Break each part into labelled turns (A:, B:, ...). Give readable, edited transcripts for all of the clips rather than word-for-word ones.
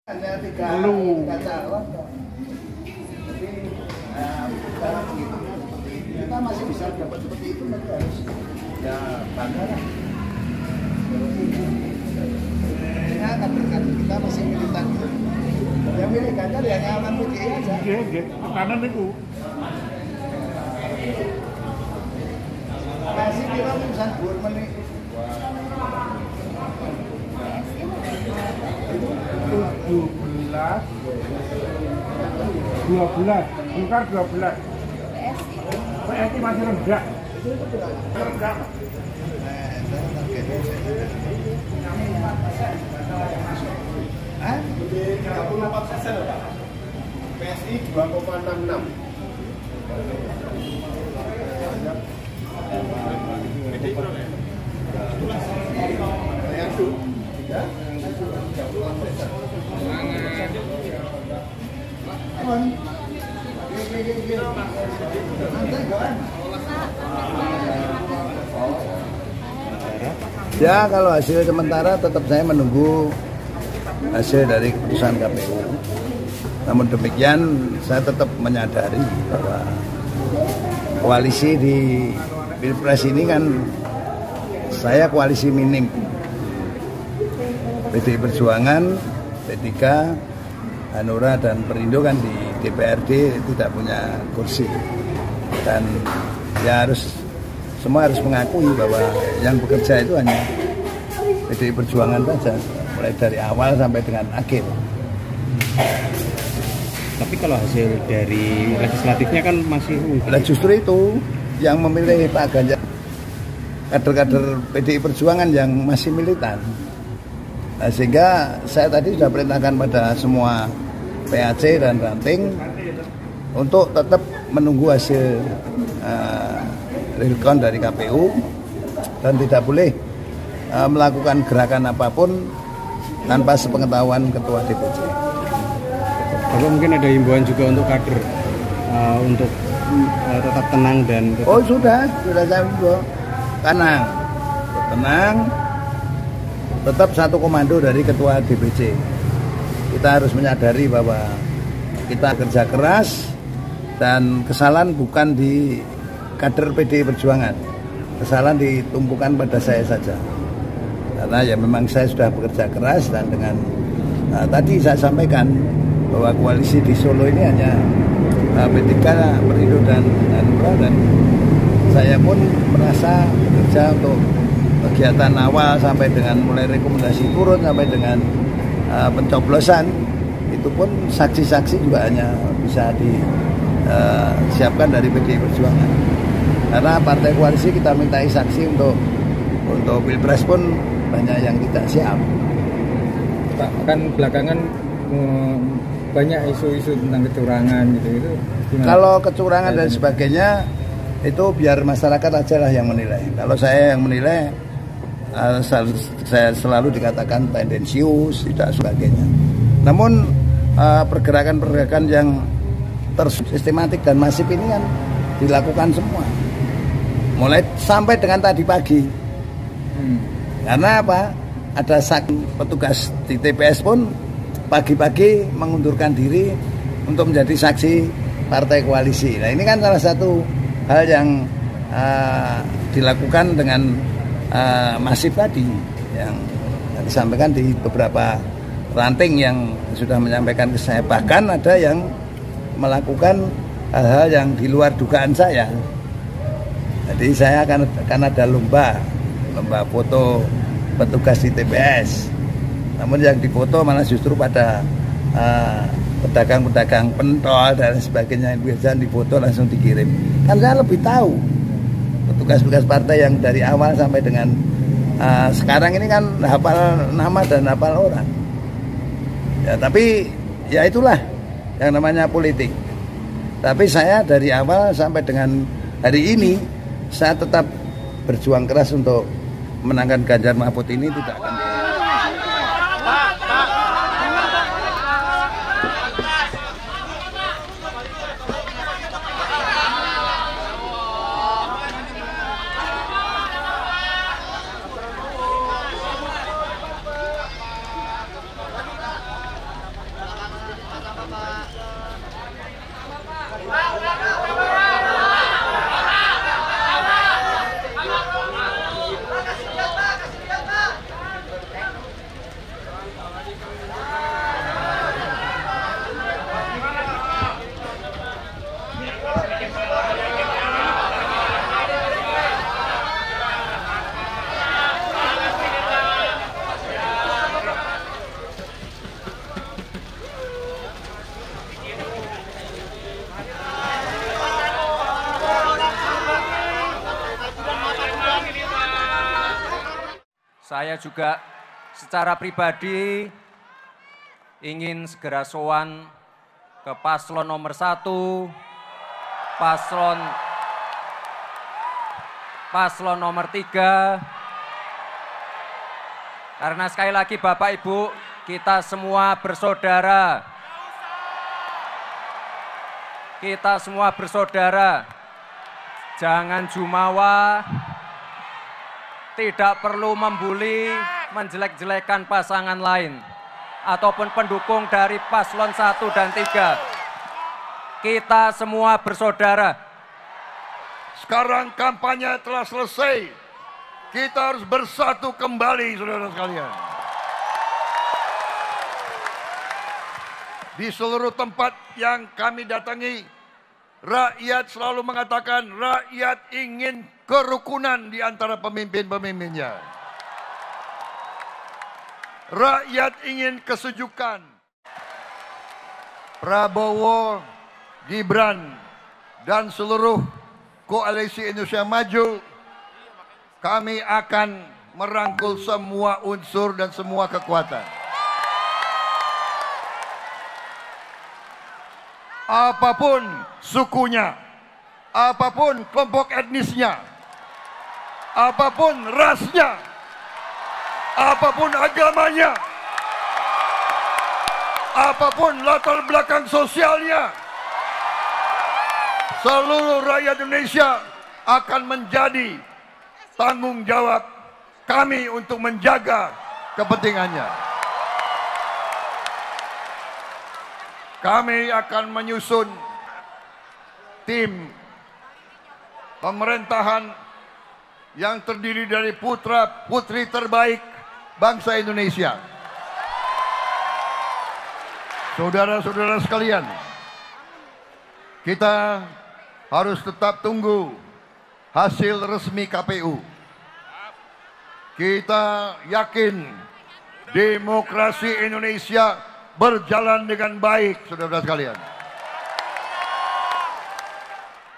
A: Hanya 3 calon. Jadi kita masih bisa dapat seperti itu, nanti harus ya bangga lah. Ya kader-kader kita masih militan. Yang milih Ganjar ya nyaman PDI aja.
B: Nggih, kanan niku.
A: Kasih kira urusan dhuwur meneh.
B: 12, bukan 12. PSI masih rendah. Rendah.
A: Hah?
C: 34% loh Pak. PSI 2,66. Ya.
A: Ya, kalau hasil sementara tetap saya menunggu hasil dari keputusan KPU. Namun demikian saya tetap menyadari bahwa koalisi di Pilpres ini kan saya koalisi minim. PDI Perjuangan, P3, Hanura dan Perindo kan di DPRD tidak punya kursi. Dan ya semua harus mengakui bahwa yang bekerja itu hanya PDI Perjuangan saja, mulai dari awal sampai dengan akhir.
D: Tapi kalau hasil dari legislatifnya kan masih unggul.
A: Nah, justru itu yang memilih Pak Ganjar, kader-kader PDI Perjuangan yang masih militan. Nah, sehingga saya tadi sudah perintahkan pada semua PAC dan ranting untuk tetap menunggu hasil realcon dari KPU dan tidak boleh melakukan gerakan apapun tanpa sepengetahuan Ketua DPC.
D: Bapak mungkin ada himbauan juga untuk kader untuk tetap tenang dan tetap...
A: Oh sudah saya himbau. Tenang, tetap satu komando dari Ketua DPC. Kita harus menyadari bahwa kita kerja keras dan kesalahan bukan di kader PDI Perjuangan, kesalahan ditumpukan pada saya saja. Karena ya memang saya sudah bekerja keras dan dengan tadi saya sampaikan bahwa koalisi di Solo ini hanya P3, Perindo dan Hanura, dan saya pun merasa bekerja untuk kegiatan awal sampai dengan mulai rekomendasi turun sampai dengan pencoblosan, itu pun saksi-saksi juga hanya bisa disiapkan dari PDI Perjuangan. Karena partai koalisi kita mintai saksi untuk Pilpres pun banyak yang tidak siap.
E: Pak, kan belakangan banyak isu-isu tentang kecurangan gitu.
A: Kalau kecurangan dan sebagainya itu biar masyarakat aja lah yang menilai. Kalau saya yang menilai, saya selalu dikatakan tendensius, tidak sebagainya. Namun pergerakan-pergerakan yang tersistematik dan masif ini kan dilakukan semua. Mulai sampai dengan tadi pagi. Karena apa? Ada petugas di TPS pun pagi-pagi mengundurkan diri untuk menjadi saksi partai koalisi. Nah ini kan salah satu hal yang dilakukan dengan masif tadi yang disampaikan di beberapa ranting yang sudah menyampaikan ke saya. Bahkan ada yang melakukan hal-hal yang di luar dugaan saya. Jadi saya akan ada lomba foto petugas di TPS. Namun yang difoto malah justru pada pedagang-pedagang pentol dan sebagainya, yang biasa difoto langsung dikirim. Kan saya lebih tahu petugas-petugas partai yang dari awal sampai dengan sekarang ini kan hafal nama dan hafal orang. Ya tapi ya itulah yang namanya politik. Tapi saya dari awal sampai dengan hari ini saya tetap berjuang keras untuk menangkan Ganjar Mahfud ini tidak akan.
F: Saya juga secara pribadi ingin segera sowan ke paslon nomor 1, paslon nomor 3. Karena sekali lagi Bapak Ibu, kita semua bersaudara. Kita semua bersaudara. Jangan jumawa, tidak perlu membuli, menjelek-jelekan pasangan lain ataupun pendukung dari paslon 1 dan 3. Kita semua bersaudara.
G: Sekarang kampanye telah selesai. Kita harus bersatu kembali, saudara sekalian. Di seluruh tempat yang kami datangi, rakyat selalu mengatakan rakyat ingin kerukunan di antara pemimpin-pemimpinnya. Rakyat ingin kesejukan. Prabowo, Gibran, dan seluruh koalisi Indonesia Maju, kami akan merangkul semua unsur dan semua kekuatan. Apapun sukunya, apapun kelompok etnisnya, apapun rasnya, apapun agamanya, apapun latar belakang sosialnya, seluruh rakyat Indonesia akan menjadi tanggung jawab kami untuk menjaga kepentingannya. Kami akan menyusun tim pemerintahan yang terdiri dari putra-putri terbaik bangsa Indonesia. Saudara-saudara sekalian, kita harus tetap tunggu hasil resmi KPU. Kita yakin demokrasi Indonesia berjalan dengan baik, saudara sekalian.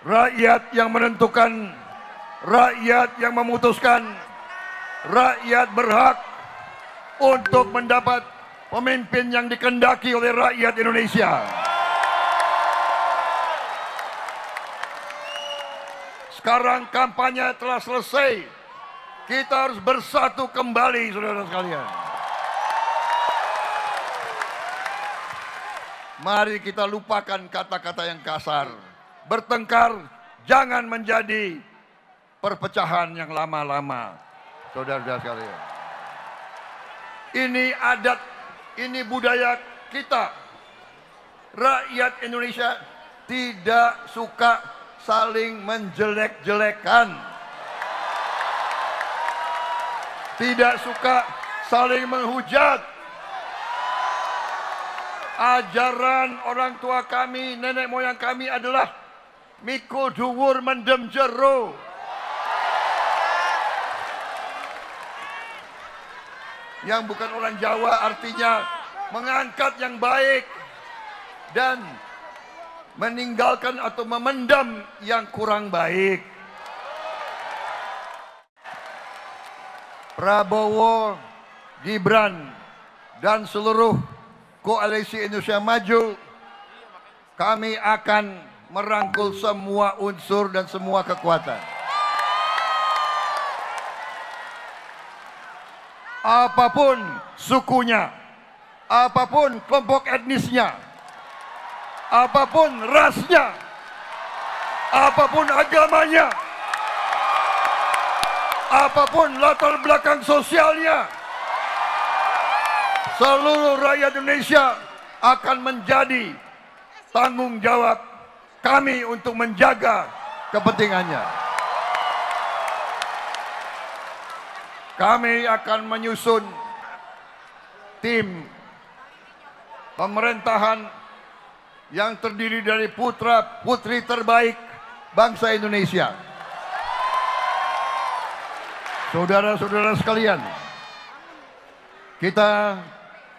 G: Rakyat yang menentukan, rakyat yang memutuskan, rakyat berhak untuk mendapat pemimpin yang dikehendaki oleh rakyat Indonesia. Sekarang kampanye telah selesai. Kita harus bersatu kembali, saudara sekalian. Mari kita lupakan kata-kata yang kasar. Bertengkar jangan menjadi perpecahan yang lama-lama, saudara-saudara sekalian. Ini adat, ini budaya kita. Rakyat Indonesia tidak suka saling menjelek-jelekan. Tidak suka saling menghujat. Ajaran orang tua kami, nenek moyang kami adalah mikul dhuwur mendem jero. Yang bukan orang Jawa artinya mengangkat yang baik dan meninggalkan atau memendam yang kurang baik. Prabowo, Gibran, dan seluruh koalisi Indonesia Maju, kami akan merangkul semua unsur dan semua kekuatan. Apapun sukunya, apapun kelompok etnisnya, apapun rasnya, apapun agamanya, apapun latar belakang sosialnya, seluruh rakyat Indonesia akan menjadi tanggung jawab kami untuk menjaga kepentingannya. Kami akan menyusun tim pemerintahan yang terdiri dari putra-putri terbaik bangsa Indonesia. Saudara-saudara sekalian, kita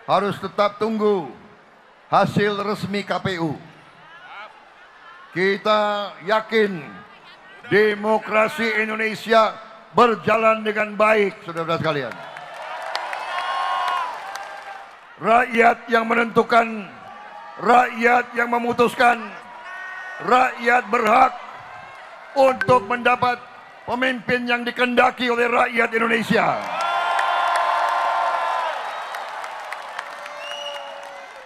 G: harus tetap tunggu hasil resmi KPU. Kita yakin demokrasi Indonesia berjalan dengan baik, saudara-saudara sekalian. Rakyat yang menentukan, rakyat yang memutuskan, rakyat berhak untuk mendapat pemimpin yang dikehendaki oleh rakyat Indonesia.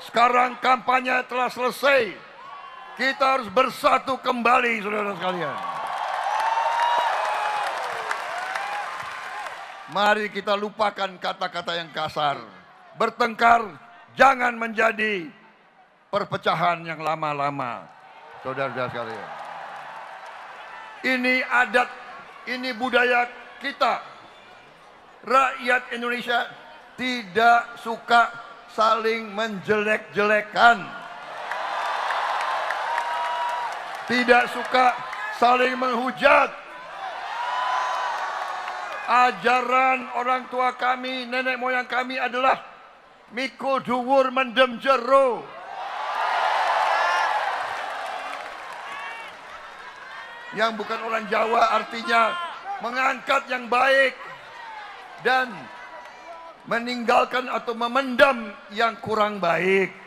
G: Sekarang kampanye telah selesai. Kita harus bersatu kembali, saudara sekalian. Mari kita lupakan kata-kata yang kasar. Bertengkar jangan menjadi perpecahan yang lama-lama, saudara-saudara sekalian. Ini adat, ini budaya kita. Rakyat Indonesia tidak suka saling menjelek-jelekan. Tidak suka saling menghujat. Ajaran orang tua kami, nenek moyang kami adalah mikul dhuwur mendem jero. Yang bukan orang Jawa artinya mengangkat yang baik dan meninggalkan atau memendam yang kurang baik.